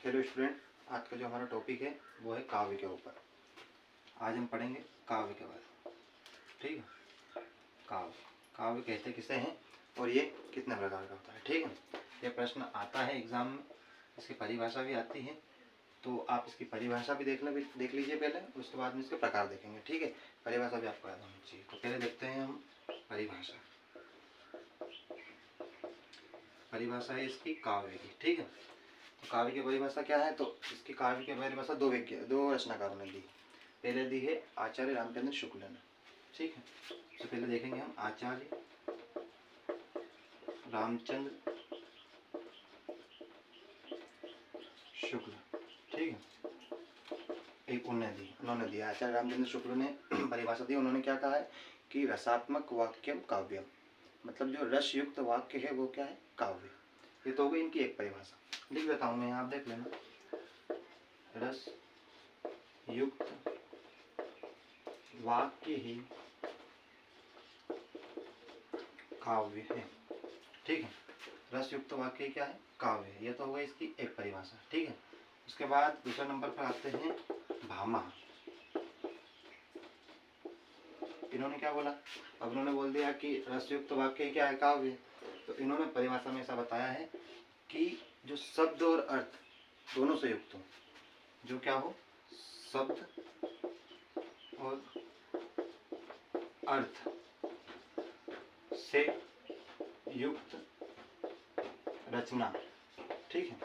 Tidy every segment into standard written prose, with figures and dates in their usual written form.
Hello student, आज का जो हमारा टॉपिक है वो है काव्य के ऊपर। आज हम पढ़ेंगे काव्य के बारे में। ठीक है, काव्य कहते किसे हैं और ये कितने प्रकार का होता है। ठीक है, ये प्रश्न आता है एग्जाम में, इसकी परिभाषा भी आती है, तो आप इसकी परिभाषा भी देख लीजिए पहले, उसके बाद में इसके प्रकार देखेंगे। ठीक है, परिभाषा भी आपको याद होनी चाहिए। तो पहले देखते हैं हम परिभाषा। परिभाषा है इसकी काव्य की। ठीक है, तो काव्य की परिभाषा क्या है, तो इसकी काव्य की परिभाषा दो रचनाकारों ने दी। पहले दी है आचार्य रामचंद्र शुक्ल ने। ठीक है, तो पहले देखेंगे हम आचार्य रामचंद्र शुक्ल। ठीक है, एक उन्होंने दिया आचार्य रामचंद्र शुक्ल ने परिभाषा दी। उन्होंने क्या कहा है कि रसात्मक वाक्यम काव्यम, मतलब जो रस युक्त वाक्य है वो क्या है, काव्य। ये तो हो गई इनकी एक परिभाषा। लिख देता हूं मैं, आप देख लेना। रस युक्त वाक्य ही काव्य है। ठीक है, रस युक्त वाक्य क्या है, काव्य है। ये तो हो गई इसकी एक परिभाषा। ठीक है, उसके बाद दूसरे नंबर पर आते हैं भामा। इन्होंने क्या बोला, अब इन्होंने बोल दिया कि रस युक्त वाक्य क्या है, काव्य। तो इन्होंने परिभाषा में ऐसा बताया है कि जो शब्द और अर्थ दोनों से युक्त हो, जो क्या हो, शब्द और अर्थ से युक्त रचना, ठीक है,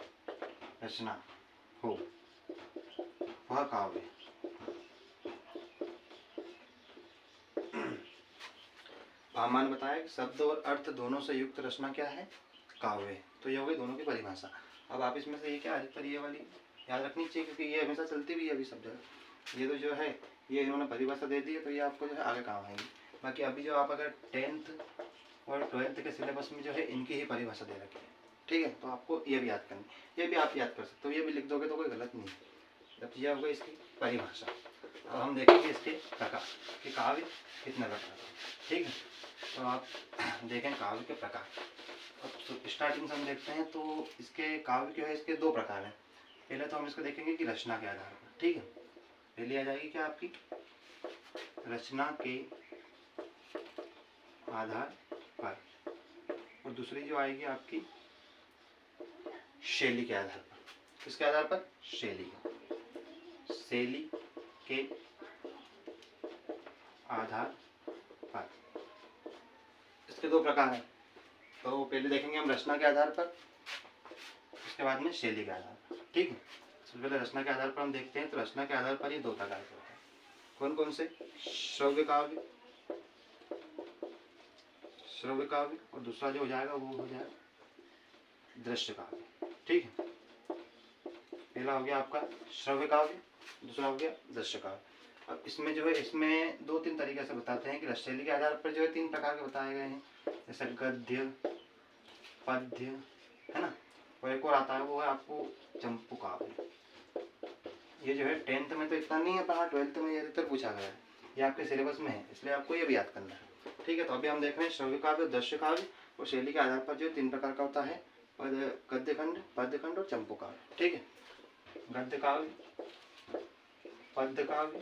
रचना हो, वह काव्य। भामा ने बताया कि शब्द और अर्थ दोनों से युक्त रचना क्या है, काव्य। तो ये हो गई दोनों की परिभाषा। अब आप इसमें से ये क्या अधिकतर ये वाली याद रखनी चाहिए, क्योंकि ये हमेशा चलती भी है अभी सब जगह। ये तो जो है ये इन्होंने परिभाषा दे दी है, तो ये आपको जो है आगे काम आएगी। बाकी अभी जो आप अगर 10th और 12th के सिलेबस में जो है इनकी ही परिभाषा दे रखी है। ठीक है, तो आपको ये भी याद करनी, ये भी आप याद कर सकते हो, ये भी लिख दोगे तो कोई गलत नहीं है। जब ये होगा इसकी परिभाषा। अब हम देखेंगे इसके प्रकार कि काव्य कितने प्रकार का। ठीक है, तो आप देखें काव्य के प्रकार। अब स्टार्टिंग से हम देखते हैं, तो इसके काव्य जो है इसके दो प्रकार हैं। पहले तो हम इसको देखेंगे कि रचना के आधार पर। ठीक है, पहली आ जाएगी क्या आपकी, रचना के आधार पर, और दूसरी जो आएगी आपकी शैली के आधार पर। किसके आधार पर, शैली के आधार पर। इसके दो प्रकार हैं, तो पहले देखेंगे हम रचना के आधार पर, उसके बाद में शैली के आधार पर। ठीक है, सबसे पहले रचना के आधार पर हम देखते हैं। तो रचना के आधार पर ये दो प्रकार के होते हैं। कौन कौन से, श्रव्य काव्य और दूसरा जो हो जाएगा वो हो जाएगा दृश्य काव्य। ठीक है, पहला हो गया आपका श्रव्य काव्य, दूसरा हो गया दृश्य काव्य। अब इसमें जो है इसमें दो तीन तरीके से बताते हैं कि शैली के आधार पर जो है तीन प्रकार के बताए गए हैं, जैसे गद्य, पद्य, है ना, और एक और आता है वो है आपको चंपू काव्य। ये जो है 10th में तो इतना नहीं है, पर हाँ 12th में ज्यादातर पूछा गया है, ये आपके सिलेबस में है, इसलिए आपको ये भी याद करना है। ठीक है, तो अभी हम देख रहे हैं श्रव्य काव्य, दृश्य काव्य और शैली के आधार पर जो तीन प्रकार का होता है, गद्य खंड, पद्य खंड और चंपू काव्य। ठीक है, गद्य काव्य, पद्य काव्य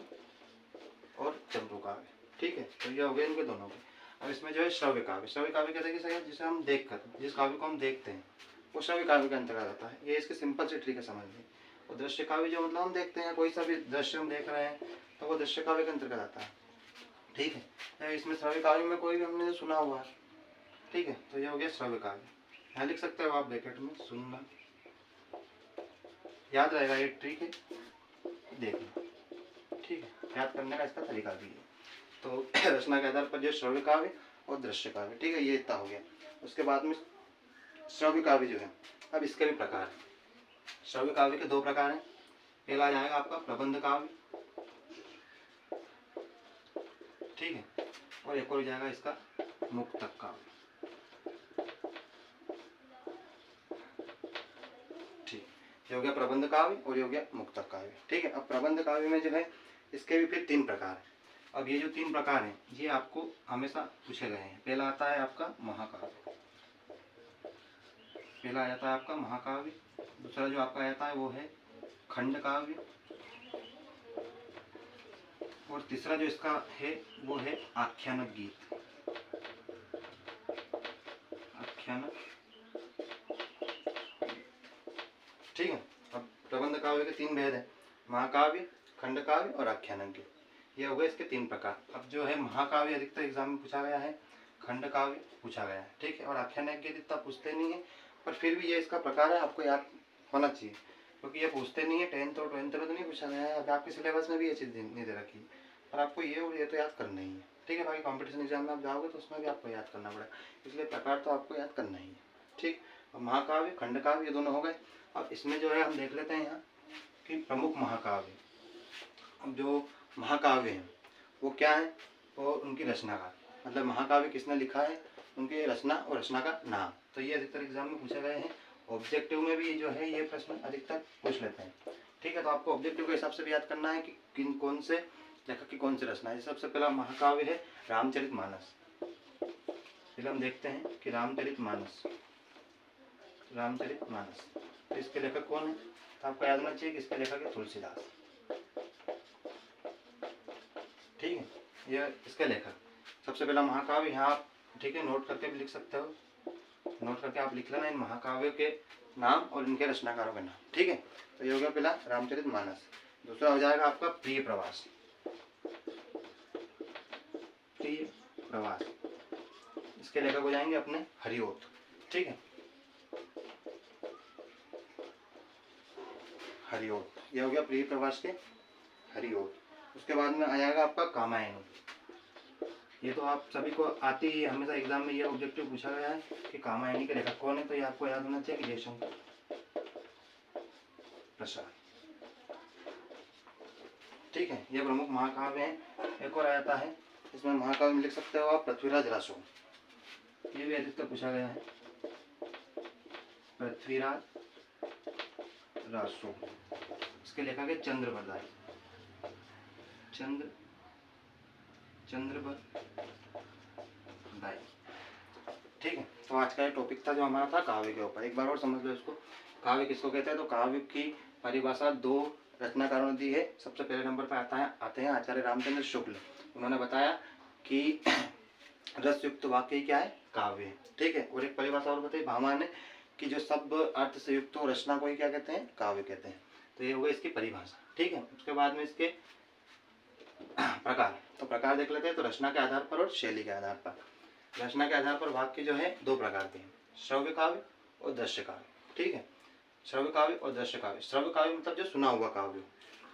और चंपू काव्य। ठीक है, तो ये हो गए इनके दोनों के। अब इसमें जो है श्रव्य काव्य कहते हैं जिसे हम देखकर, जिस काव्य को हम देखते हैं वो श्रव्य काव्य के अंतर्गत आता है। ये इसके सिंपल से ट्रिक है समझने। और दृश्य काव्य जो मतलब हम देखते हैं, कोई सा भी दृश्य हम देख रहे हैं तो वो दृश्य काव्य के अंतर्गत आता है। ठीक है, इसमें श्रव्य काव्य में कोई भी हमने सुना हुआ है। ठीक है, तो ये हो गया श्रव्य काव्य। यहाँ लिख सकते हो आप ब्रैकेट में, सुनना, याद रहेगा ये ट्रिक है, देखना। ठीक है, याद करने का इसका तरीका भी है। तो रचना के आधार पर जो श्रव्य काव्य और दृश्य काव्य। ठीक है, ये इतना हो गया। उसके बाद में श्रव्य काव्य जो है, अब इसके भी प्रकार है। श्रव्य काव्य के दो प्रकार हैं। पहला आ जाएगा आपका प्रबंध काव्य, ठीक है, और एक और हो जाएगा इसका मुक्तक काव्य। ठीक, ये हो गया प्रबंध काव्य और ये हो गया मुक्तक काव्य। ठीक है, अब प्रबंध काव्य में जो है इसके भी फिर तीन प्रकार है। अब ये जो तीन प्रकार हैं ये आपको हमेशा पूछे गए हैं। पहला आता है आपका महाकाव्य, पहला आ जाता है आपका महाकाव्य, दूसरा जो आपका आता है वो है खंड काव्य, और तीसरा जो इसका है वो है आख्यानक गीत। आख्यानक, ठीक है। अब प्रबंध काव्य के 3 भेद है, महाकाव्य, खंड काव्य और आख्यानक गीत। ये हो गए इसके 3 प्रकार। अब जो है महाकाव्य अधिकतर एग्जाम में पूछा गया है, खंड काव्य पूछा गया है, ठीक है, और आख्यानक गीत इतना पूछते नहीं है, पर फिर भी ये इसका प्रकार है, आपको याद होना चाहिए, क्योंकि ये पूछते नहीं है। 10th और 12th में तो नहीं पूछा गया है, अब आपके सिलेबस में भी ये चीज़ नहीं दे रखी है, पर आपको ये और ये तो याद करना ही है, ठीक है। बाकी कॉम्पिटिशन एग्जाम में आप जाओगे तो उसमें भी आपको याद करना पड़ेगा, इसलिए प्रकार तो आपको याद करना ही है, ठीक। अब महाकाव्य, खंड काव्य ये दोनों हो गए। अब इसमें जो है हम देख लेते हैं यहाँ कि प्रमुख महाकाव्य। अब जो महाकाव्य हैं वो क्या है, और उनकी रचनाकार, मतलब महाकाव्य किसने लिखा है, उनकी रचना और रचना का नाम। तो ये अधिकतर एग्जाम में पूछे गए हैं, ऑब्जेक्टिव में भी जो है ये प्रश्न अधिकतर पूछ लेते हैं, ठीक है। तो आपको ऑब्जेक्टिव के हिसाब से भी याद करना है कि कौन से लेखक की कौन सी रचना है। सबसे पहला महाकाव्य है रामचरितमानस। फिर हम देखते हैं कि रामचरितमानस, रामचरितमानस, तो इसके लेखक कौन है, तो आपको याद होना चाहिए कि इसके लेखक है तुलसीदास, ठीक है। ये इसके लेखक सबसे पहला महाकाव्य यहाँ आप, ठीक है, नोट करके भी लिख सकते हो, नोट करके आप लिख लेना इन महाकाव्यों के नाम और इनके रचनाकारों के नाम, ठीक है। तो ये हो गया पहला रामचरितमानस। दूसरा हो जाएगा आपका प्रिय प्रवास, प्रिय प्रवास, इसके लेखक हो जाएंगे अपने हरिओत, ठीक है, हरिओत। ये हो गया प्रिय प्रवास के हरिओत। उसके बाद में आ जाएगा आपका कामायनी। ये तो आप सभी को आती ही, हमेशा एग्जाम में ये ऑब्जेक्टिव पूछा गया है कि कामायनी के लेखक कौन है, तो ये आपको याद होना चाहिए कि जयशंकर प्रसाद, ठीक है। ये प्रमुख महाकाव्य हैं। एक और आता है इसमें महाकाव्य में लिख सकते हो आप पृथ्वीराज रासो, ये भी अधिकतर पूछा गया है, पृथ्वीराज रासो। इसके लेखक है चंद्रबरदाई, चंद्रबरदाई, ठीक है। तो आज का ये टॉपिक था जो हमारा था काव्य के ऊपर। एक बार और समझ लो इसको, काव्य किसको कहते हैं। तो काव्य की परिभाषा 2 रचनाकारों ने दी है। सबसे पहले नंबर पर आते हैं आचार्य रामचंद्र शुक्ल। उन्होंने बताया कि रसयुक्त वाक्य क्या है, काव्य है, ठीक है। और एक परिभाषा और बताई भामा ने कि जो सब अर्थ से युक्त हो रचना को ही क्या कहते हैं, काव्य कहते हैं। तो ये हो गई इसकी परिभाषा, ठीक है। उसके बाद में इसके प्रकार, तो प्रकार देख लेते हैं। तो रचना के आधार पर और शैली के आधार पर। रचना के आधार पर वाक्य जो है 2 प्रकार के हैं, श्रव्य काव्य और दृश्य काव्य, ठीक है। श्रव्य काव्य और दृश्य काव्य। श्रव्य काव्य मतलब जो सुना हुआ काव्य,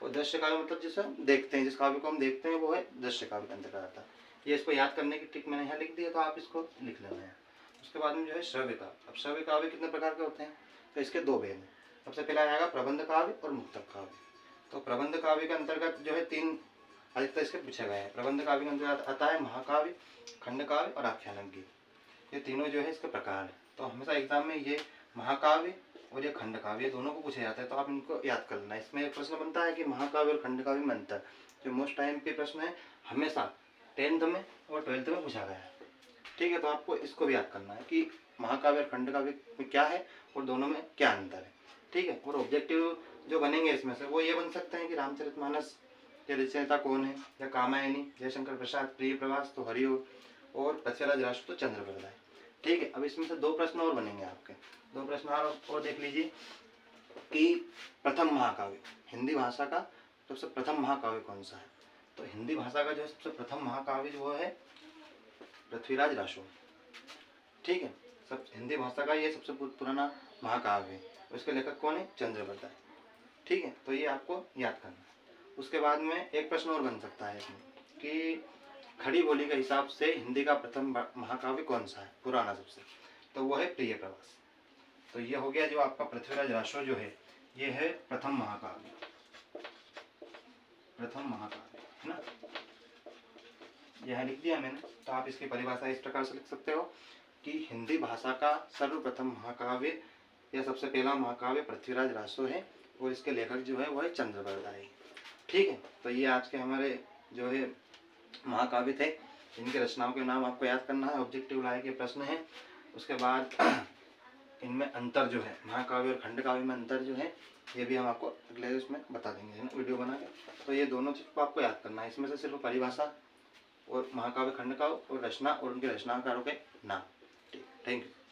और दृश्य काव्य मतलब जिसे हम देखते हैं, जिस काव्य को हम देखते हैं वो है दृश्य काव्य के अंतर्गत आता है। ये इसको याद करने की ट्रिक मैंने यहाँ लिख दी है, तो आप इसको लिख लेना है। उसके बाद में जो है श्रव्य काव्य। अब श्रव्य काव्य कितने प्रकार के होते हैं, तो इसके 2 भेद हैं। सबसे पहला आएगा प्रबंध काव्य और मुक्तक काव्य। तो प्रबंध काव्य के अंतर्गत जो है 3 अधिकतर इसके पूछा गया है। प्रबंध काव्य के अंतर्गत आता है महाकाव्य, खंड काव्य और आख्यानक गीत। ये तीनों जो है इसके प्रकार है। तो हमेशा एग्जाम में ये महाकाव्य और ये खंड काव्य दोनों को पूछे जाते हैं, तो आप इनको याद कर लेना। इसमें एक प्रश्न बनता है कि महाकाव्य और खंड काव्य में अंतर, जो मोस्ट टाइम पे प्रश्न है, हमेशा 10th में और 12th में पूछा गया है, ठीक है। तो आपको इसको भी याद करना है कि महाकाव्य और खंड काव्य में क्या है और दोनों में क्या अंतर है, ठीक है। और ऑब्जेक्टिव जो बनेंगे इसमें से वो ये बन सकते हैं कि रामचरितमानस के रचयिता कौन है, या कामायनी जयशंकर प्रसाद, प्रिय प्रवास तो हरिओत, और पृथ्वीराज रासो तो चंद्रबरदाई, ठीक है। अब इसमें से 2 प्रश्न और बनेंगे आपके। 2 प्रश्न और देख लीजिए कि प्रथम महाकाव्य, हिंदी भाषा का सबसे प्रथम महाकाव्य कौन सा है। तो हिंदी भाषा का जो सबसे प्रथम महाकाव्य जो है पृथ्वीराज रासो, ठीक है। सब हिंदी भाषा का ये सबसे पुराना महाकाव्य है। उसके लेखक कौन है, चंद्रबरदाई, ठीक है। तो ये आपको याद करना है। उसके बाद में एक प्रश्न और बन सकता है इसमें कि खड़ी बोली के हिसाब से हिंदी का प्रथम महाकाव्य कौन सा है, पुराना सबसे, तो वो है प्रिय प्रवास। तो ये हो गया जो आपका पृथ्वीराज रासो जो है, ये है प्रथम महाकाव्य, प्रथम महाकाव्य है ना, यह लिख दिया मैंने। तो आप इसकी परिभाषा इस प्रकार से लिख सकते हो कि हिंदी भाषा का सर्वप्रथम महाकाव्य या सबसे पहला महाकाव्य पृथ्वीराज रासो है, और इसके लेखक जो है वो है चंद्रबरदाई, ठीक है। तो ये आज के हमारे जो है महाकाव्य थे, इनके रचनाओं के नाम आपको याद करना है, ऑब्जेक्टिव लाए के प्रश्न है। उसके बाद इनमें अंतर जो है, महाकाव्य और खंड काव्य में अंतर जो है, ये भी हम आपको अगले इसमें बता देंगे, है ना, वीडियो बना के। तो ये दोनों चीज़ को आपको याद करना है। इसमें से सिर्फ परिभाषा और महाकाव्य खंड काव्य और रचना और उनके रचनाकारों के नाम। ठीक, थैंक यू।